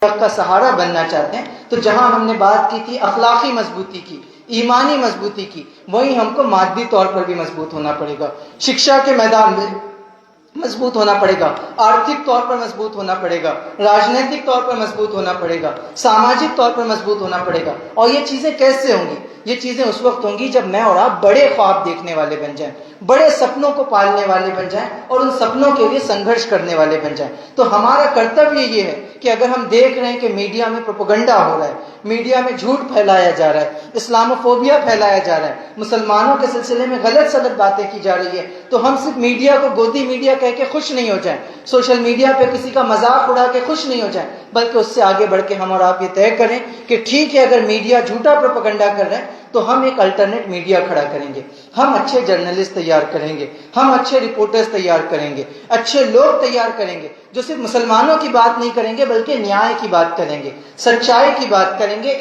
کا سہارا بننا چاہتے ہیں تو جہاں ہم نے بات کی تھی اخلاقی مضبوطی کی، ایمانی مضبوطی کی، وہیں ہم کو مادی طور پر بھی مضبوط ہونا پڑے گا، شکشا کے میدان میں مضبوط ہونا پڑے گا، آرتھک طور پر مضبوط ہونا پڑے گا، راجنیتک طور پر مضبوط ہونا پڑے گا، ساماجک طور پر مضبوط ہونا پڑے گا۔ اور یہ چیزیں کیسے ہوں گی؟ یہ چیزیں اس وقت ہوں گی جب میں اور آپ بڑے خواب دیکھنے والے بن جائیں، بڑے سپنوں کو پالنے والے بن جائیں اور ان سپنوں کے لیے سنگھرش کرنے والے بن جائیں۔ تو ہمارا کرتویہ یہ ہے کہ اگر ہم دیکھ رہے ہیں کہ میڈیا میں پروپیگنڈا ہو رہا ہے، میڈیا میں جھوٹ پھیلایا جا رہا ہے، اسلاموفوبیا پھیلایا جا رہا ہے، مسلمانوں کے سلسلے میں غلط سلط باتیں کی جا رہی ہے، تو ہم صرف میڈیا کو گودی میڈیا کہہ کے خوش نہیں ہو جائیں، سوشل میڈیا پہ کسی کا مذاق اڑا کے خوش نہیں ہو جائیں، بلکہ اس سے آگے بڑھ کے ہم اور آپ یہ طے کریں کہ ٹھیک ہے اگر میڈیا جھوٹا پروپیگنڈا کر رہے ہیں تو ہم ایک الٹرنیٹ میڈیا کھڑا کریں گے، ہم اچھے جرنلسٹ تیار کریں گے، ہم اچھے رپورٹرز تیار کریں گے، اچھے لوگ تیار کریں گے جو صرف مسلمانوں کی بات نہیں کریں گے بلکہ نیائے کی بات کریں گے، سچائی کی بات کریں گے۔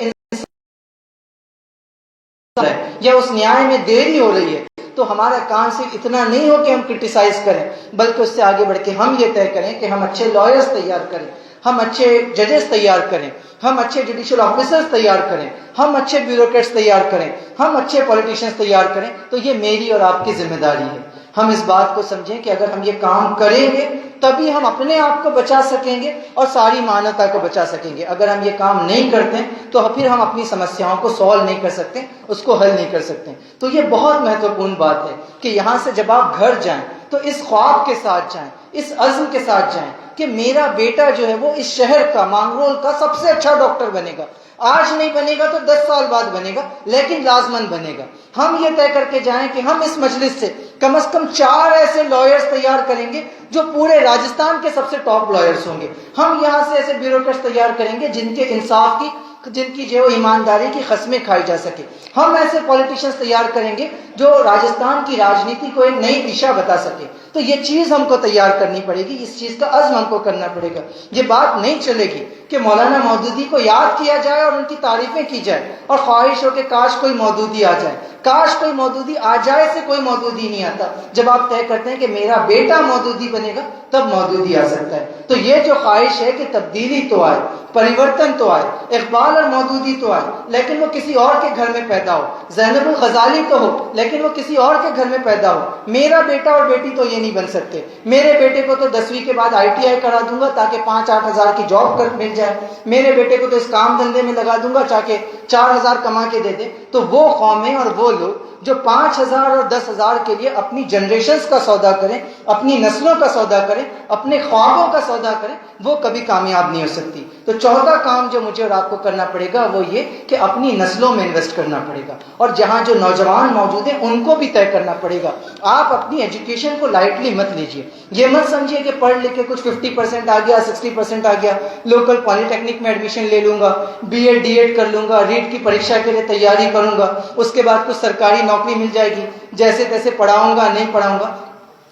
یا اس نیائے میں دیری ہو رہی ہے تو ہمارا کام صرف اتنا نہیں ہو کہ ہم کرٹیسائز کریں، بلکہ اس سے آگے بڑھ کے ہم یہ طے کریں کہ ہم اچھے لائرز تیار کریں، ہم اچھے ججز تیار کریں، ہم اچھے جوڈیشل آفیسرز تیار کریں، ہم اچھے بیوروکریٹس تیار کریں، ہم اچھے پولیٹیشینز تیار کریں۔ تو یہ میری اور آپ کی ذمہ داری ہے۔ ہم اس بات کو سمجھیں کہ اگر ہم یہ کام کریں گے تبھی ہم اپنے آپ کو بچا سکیں گے اور ساری مانوتا کو بچا سکیں گے۔ اگر ہم یہ کام نہیں کرتے تو پھر ہم اپنی سمسیاؤں کو سولو نہیں کر سکتے، اس کو حل نہیں کر سکتے۔ تو یہ بہت مہتوپورن بات ہے کہ یہاں سے جب آپ گھر جائیں تو اس خواب کے ساتھ جائیں، اس عزم کے ساتھ جائیں کہ میرا بیٹا جو ہے وہ اس شہر کا، مانگرول کا سب سے اچھا ڈاکٹر بنے گا۔ آج نہیں بنے گا تو 10 سال بعد بنے گا، لیکن لازماً بنے گا۔ ہم یہ طے کر کے جائیں کہ ہم اس مجلس سے کم از کم 4 ایسے لائرز تیار کریں گے جو پورے راجستھان کے سب سے ٹاپ لائرز ہوں گے۔ ہم یہاں سے ایسے بیوروکریٹس تیار کریں گے جن کے انصاف کی، جن کی جو ایمانداری کی قسمیں کھائی جا سکے۔ ہم ایسے پولیٹیشینز تیار کریں گے جو راجستھان کی راجنیتی کو ایک نئی دشا بتا سکے۔ تو یہ چیز ہم کو تیار کرنی پڑے گی، اس چیز کا عزم ہم کو کرنا پڑے گا۔ یہ بات نہیں چلے گی کہ مولانا مودودی کو یاد کیا جائے اور ان کی تعریفیں کی جائے اور خواہش ہو کہ کاش کوئی مودودی آ جائے، کاش کوئی مودودی آ جائے سے کوئی مودودی نہیں آتا۔ جب آپ طے کرتے ہیں کہ میرا بیٹا مودودی بنے گا تب مودودی آ سکتا ہے۔ تو یہ جو خواہش ہے کہ تبدیلی تو آئے، پریورتن تو آئے، اقبال اور مودودی تو آئے لیکن وہ کسی اور کے گھر میں پیدا ہو، زینب الغزالی تو ہو لیکن وہ کسی اور کے گھر میں پیدا ہو۔ میرا بیٹا اور بیٹی تو یہ نہیں بن سکتے۔ میرے بیٹے کو تو 10ویں کے بعد ITI کرا دوں گا تاکہ 5-8 ہزار کی جاب مل جائے، میرے بیٹے کو تو اس کام دھندے میں لگا دوں گا تاکہ 4,000 کما کے دے دے۔ تو وہ قومیں اور وہ لوگ جو 5,000 اور 10,000 کے لیے اپنی جنریشنز کا سودا کریں، اپنی نسلوں کا سودا کریں، اپنے خوابوں کا سودا کریں، وہ کبھی کامیاب نہیں ہو سکتی۔ تو چوتھا کام جو مجھے اور آپ کو کرنا پڑے گا وہ یہ کہ اپنی نسلوں میں انویسٹ کرنا پڑے گا، اور جہاں جو نوجوان موجود ہیں ان کو بھی طے کرنا پڑے گا۔ آپ اپنی ایجوکیشن کو لائٹلی مت لیجیے، یہ مت سمجھیے کہ پڑھ لکھ کے کچھ 50% آ گیا، 60% آ گیا، لوکل پالی ٹیکنک میں ایڈمیشن لے لوں گا، BEd DEd کر لوں گا، ریٹ کی پریکشا کے لیے تیاری کروں گا، اس کے بعد کچھ سرکاری نوکری مل جائے گی، جیسے تیسے پڑھاؤں گا نہیں پڑھاؤں گا۔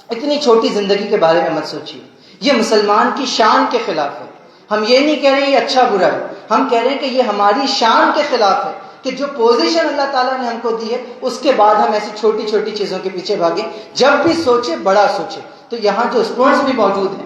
اتنی چھوٹی زندگی کے بارے میں مت سوچیے، یہ مسلمان کی شان کے خلاف ہے۔ ہم یہ نہیں کہہ رہے یہ اچھا برا ہے، ہم کہہ رہے ہیں کہ یہ ہماری شان کے خلاف ہے کہ جو پوزیشن اللہ تعالیٰ نے ہم کو دی ہے اس کے بعد ہم ایسی چھوٹی چھوٹی چیزوں کے پیچھے بھاگیں۔ جب بھی سوچے بڑا سوچے۔ تو یہاں جو اسٹوڈنٹس بھی موجود ہیں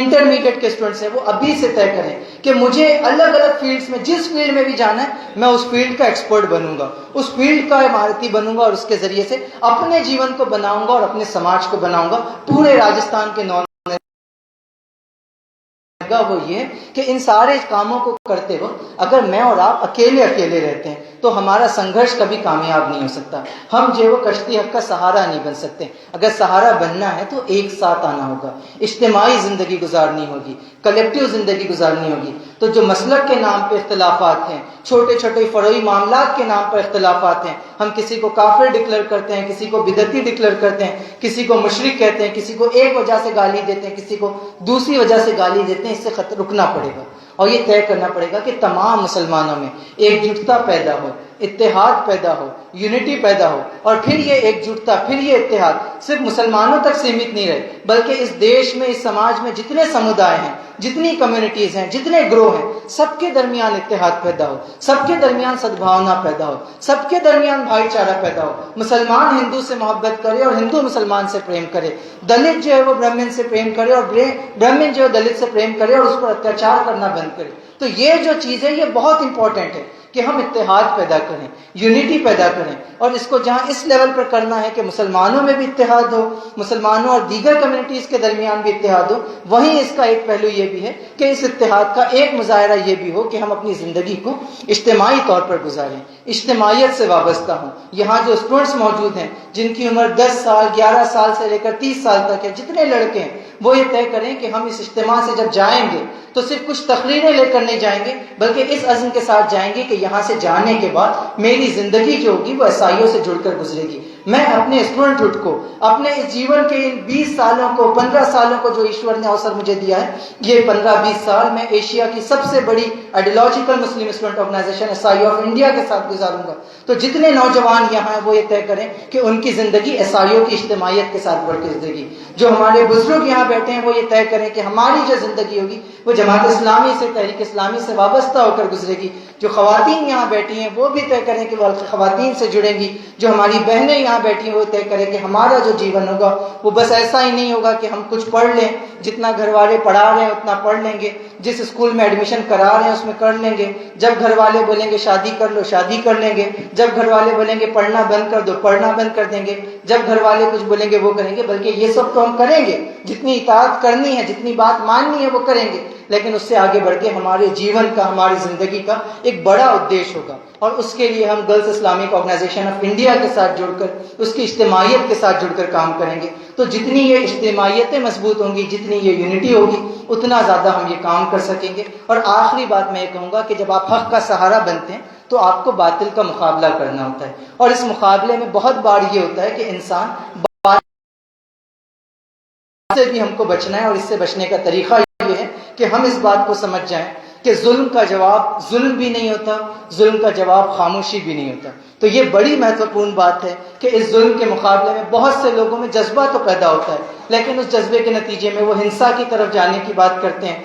انٹرمیڈیٹ کے اسٹوڈنٹس ہیں، وہ ابھی سے طے کریں کہ مجھے الگ الگ فیلڈز میں، جس فیلڈ میں بھی جانا ہے میں اس فیلڈ کا ایکسپرٹ بنوں گا، اس فیلڈ کا عمارتی بنوں گا اور اس کے ذریعے سے اپنے جیون کو بناؤں گا اور اپنے سماج کو بناؤں گا۔ پورے راجستھان کے وہ یہ کہ ان سارے کاموں کو کرتے وقت اگر میں اور آپ اکیلے رہتے ہیں تو ہمارا سنگھرش کبھی کامیاب نہیں ہو سکتا۔ ہم جو وہ کشتی حق کا سہارا نہیں بن سکتے۔ اگر سہارا بننا ہے تو ایک ساتھ آنا ہوگا، اجتماعی زندگی گزارنی ہوگی، کلیکٹیو زندگی گزارنی ہوگی۔ تو جو مسلک کے نام پہ اختلافات ہیں، چھوٹے چھوٹے فروعی معاملات کے نام پر اختلافات ہیں، ہم کسی کو کافر ڈکلیئر کرتے ہیں، کسی کو بدعتی ڈکلیئر کرتے ہیں، کسی کو مشرک کہتے ہیں، کسی کو ایک وجہ سے گالی دیتے ہیں، کسی کو دوسری وجہ سے گالی دیتے ہیں، اس سے رکنا پڑے گا اور یہ طے کرنا پڑے گا کہ تمام مسلمانوں میں ایک جٹتا پیدا ہو، اتحاد پیدا ہو، یونٹی پیدا ہو، اور پھر یہ ایک جٹتا، پھر یہ اتحاد صرف مسلمانوں تک سیمت نہیں رہے، بلکہ اس دیش میں، اس سماج میں جتنے سمودائے ہیں، جتنی کمیونٹیز ہیں، جتنے گروہ ہیں، سب کے درمیان اتحاد پیدا ہو، سب کے درمیان سدبھاونا پیدا ہو، سب کے درمیان بھائی چارہ پیدا ہو، مسلمان ہندو سے محبت کرے اور ہندو مسلمان سے پریم کرے، دلت جو ہے وہ برہمن سے پریم کرے اور برہمن جو ہے دلت سے پریم کرے اور اس پر اتیاچار کرنا بند کرے۔ تو یہ جو چیز ہے یہ بہت امپورٹنٹ ہے کہ ہم اتحاد پیدا کریں، یونٹی پیدا کریں، اور اس کو جہاں اس لیول پر کرنا ہے کہ مسلمانوں میں بھی اتحاد ہو، مسلمانوں اور دیگر کمیونٹیز کے درمیان بھی اتحاد ہو، وہیں اس کا ایک پہلو یہ بھی ہے کہ اس اتحاد کا ایک مظاہرہ یہ بھی ہو کہ ہم اپنی زندگی کو اجتماعی طور پر گزاریں، اجتماعیت سے وابستہ ہوں۔ یہاں جو اسٹوڈنٹس موجود ہیں جن کی عمر 10 سال 11 سال سے لے کر 30 سال تک ہے، جتنے لڑکے ہیں وہ یہ طے کریں کہ ہم اس اجتماع سے جب جائیں گے تو صرف کچھ تقریریں لے کر نہیں جائیں گے، بلکہ اس عزم کے ساتھ جائیں گے کہ یہاں سے جانے کے بعد میری زندگی جو ہوگی وہ عیسائیوں سے جڑ کر گزرے گی۔ میں اپنے اسٹوڈنٹ کو، اپنے اس جیون کے ان 20 سالوں کو، 15 سالوں کو جو ایشور نے اوسر مجھے دیا ہے، یہ 15-20 سال میں ایشیا کی سب سے بڑی آئیڈیولوجیکل مسلم اسٹوڈنٹ آرگنائزیشن عیسائی آف انڈیا کے ساتھ گزاروں گا۔ تو جتنے نوجوان یہاں ہیں وہ یہ طے کریں کہ ان کی زندگی عیسائیوں کی اجتماعیت کے ساتھ بڑھ کے گزرے گی۔ جو ہمارے بزرگ یہاں بیٹھے ہیں وہ یہ طے کریں کہ ہماری جو زندگی ہوگی وہ جماعت اسلامی سے، تحریک اسلامی سے وابستہ ہو کر گزرے گی۔ جو خواتین یہاں بیٹھی ہیں وہ بھی طے کریں کہ وہ خواتین سے جڑیں گی۔ جو ہماری بہنیں یہاں بیٹھی ہیں وہ طے کریں کہ ہمارا جو جیون ہوگا وہ بس ایسا ہی نہیں ہوگا کہ ہم کچھ پڑھ لیں، جتنا گھر والے پڑھا رہے ہیں اتنا پڑھ لیں گے، جس اسکول میں ایڈمیشن کرا رہے ہیں اس میں کر لیں گے، جب گھر والے بولیں گے شادی کر لو شادی کر لیں گے، جب گھر والے بولیں گے پڑھنا بند کر دو پڑھنا بند کر دیں گے، جب گھر والے کچھ بولیں گے وہ کریں گے۔ بلکہ یہ سب تو ہم کریں گے، جتنی اطاعت کرنی ہے، جتنی بات ماننی ہے وہ کریں گے، لیکن اس سے آگے بڑھ کے ہمارے جیون کا، ہماری زندگی کا ایک بڑا ادیش ہوگا، اور اس کے لیے ہم girls Islamic organisation of India کے ساتھ جڑ کر، اس کی اجتماعیت کے ساتھ جڑ کر کام کریں گے۔ تو جتنی یہ اجتماعیتیں مضبوط ہوں گی، جتنی یہ یونٹی ہوگی، اتنا زیادہ ہم یہ کام کر سکیں گے۔ اور آخری بات میں یہ کہوں گا کہ جب آپ حق کا سہارا بنتے ہیں تو آپ کو باطل کا مقابلہ کرنا ہوتا ہے، اور اس مقابلے میں بہت بار یہ ہوتا ہے کہ انسان سے بھی ہم کو بچنا ہے، اور اس سے بچنے کا طریقہ یہ ہے کہ ہم اس بات کو سمجھ جائیں کہ ظلم کا جواب ظلم بھی نہیں ہوتا، ظلم کا جواب خاموشی بھی نہیں ہوتا۔ تو یہ بڑی مہتوپورن بات ہے کہ اس ظلم کے مقابلے میں بہت سے لوگوں میں جذبہ تو پیدا ہوتا ہے، لیکن اس جذبے کے نتیجے میں وہ ہنسا کی طرف جانے کی بات کرتے ہیں،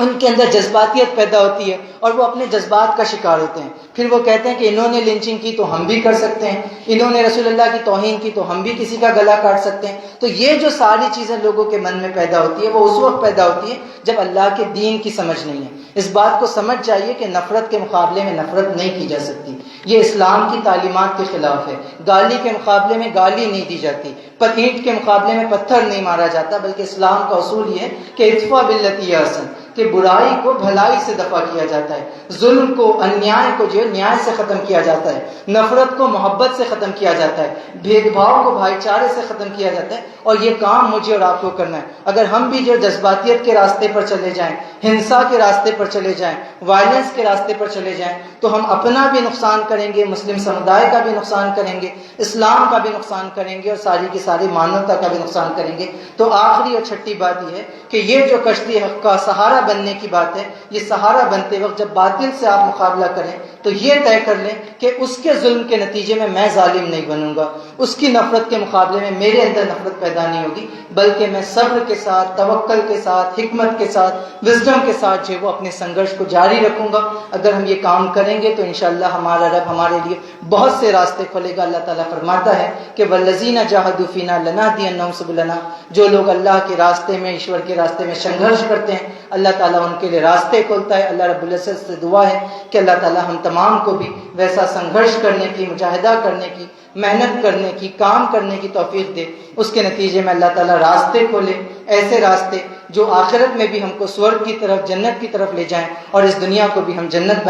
ان کے اندر جذباتیت پیدا ہوتی ہے اور وہ اپنے جذبات کا شکار ہوتے ہیں۔ پھر وہ کہتے ہیں کہ انہوں نے لنچنگ کی تو ہم بھی کر سکتے ہیں، انہوں نے رسول اللہ کی توہین کی تو ہم بھی کسی کا گلا کاٹ سکتے ہیں۔ تو یہ جو ساری چیزیں لوگوں کے من میں پیدا ہوتی ہے وہ اس وقت پیدا ہوتی ہے جب اللہ کے دین کی سمجھ نہیں ہے۔ اس بات کو سمجھ جائیے کہ نفرت کے مقابلے میں نفرت نہیں کی جا سکتی، یہ اسلام کی تعلیمات کے خلاف ہے۔ گالی کے مقابلے میں گالی نہیں دی جاتی، اینٹ کے مقابلے میں پتھر نہیں مارا جاتا، بلکہ اسلام کا اصول یہ ہے کہ ادفع باللتی احسن، کہ برائی کو بھلائی سے دفع کیا جاتا ہے، ظلم کو، انیائے کو جو ہے نیائے سے ختم کیا جاتا ہے، نفرت کو محبت سے ختم کیا جاتا ہے، بھید بھاؤ کو بھائی چارے سے ختم کیا جاتا ہے، اور یہ کام مجھے اور آپ کو کرنا ہے۔ اگر ہم بھی جو جذباتیت کے راستے پر چلے جائیں، ہنسا کے راستے پر چلے جائیں، وائلنس کے راستے پر چلے جائیں، تو ہم اپنا بھی نقصان کریں گے، مسلم سمودائے کا بھی نقصان کریں گے، اسلام کا بھی نقصان کریں گے، اور ساری کی ساری مانوتا کا بھی نقصان کریں گے۔ تو آخری اور چھٹی بات یہ ہے کہ یہ جو کشتی حق کا سہارا بننے کی بات ہے، یہ سہارا بنتے وقت جب باطل سے آپ مقابلہ کریں تو یہ طے کر لیں کہ اس کے ظلم کے نتیجے میں ظالم نہیں بنوں گا، اس کی نفرت کے مقابلے میں میرے اندر نفرت پیدا نہیں ہوگی، بلکہ میں صبر کے ساتھ، توکل کے ساتھ، حکمت کے ساتھ، وزڈم کے ساتھ جو ہے وہ اپنے سنگھرش کو جاری رکھوں گا۔ اگر ہم یہ کام کریں گے تو انشاءاللہ ہمارا رب ہمارے لیے بہت سے راستے کھولے گا۔ اللہ تعالیٰ فرماتا ہے کہ والذین جاہدوا فینا لنہدینہم سبلنا، جو لوگ اللہ کے راستے میں، ایشور کے راستے میں سنگھرش کرتے ہیں، اللہ تعالیٰ ان کے لیے راستے کھولتا ہے۔ اللہ رب العزت سے دعا ہے کہ اللہ تعالیٰ ہم تمام کو بھی ویسا سنگھرش کرنے کی، مجاہدہ کرنے کی، محنت کرنے کی، کام کرنے کی توفیق دے۔ اس کے نتیجے میں اللہ تعالیٰ راستے کھولے، ایسے راستے جو آخرت میں بھی ہم کو سورگ کی طرف، جنت کی طرف لے جائیں، اور اس دنیا کو بھی ہم جنت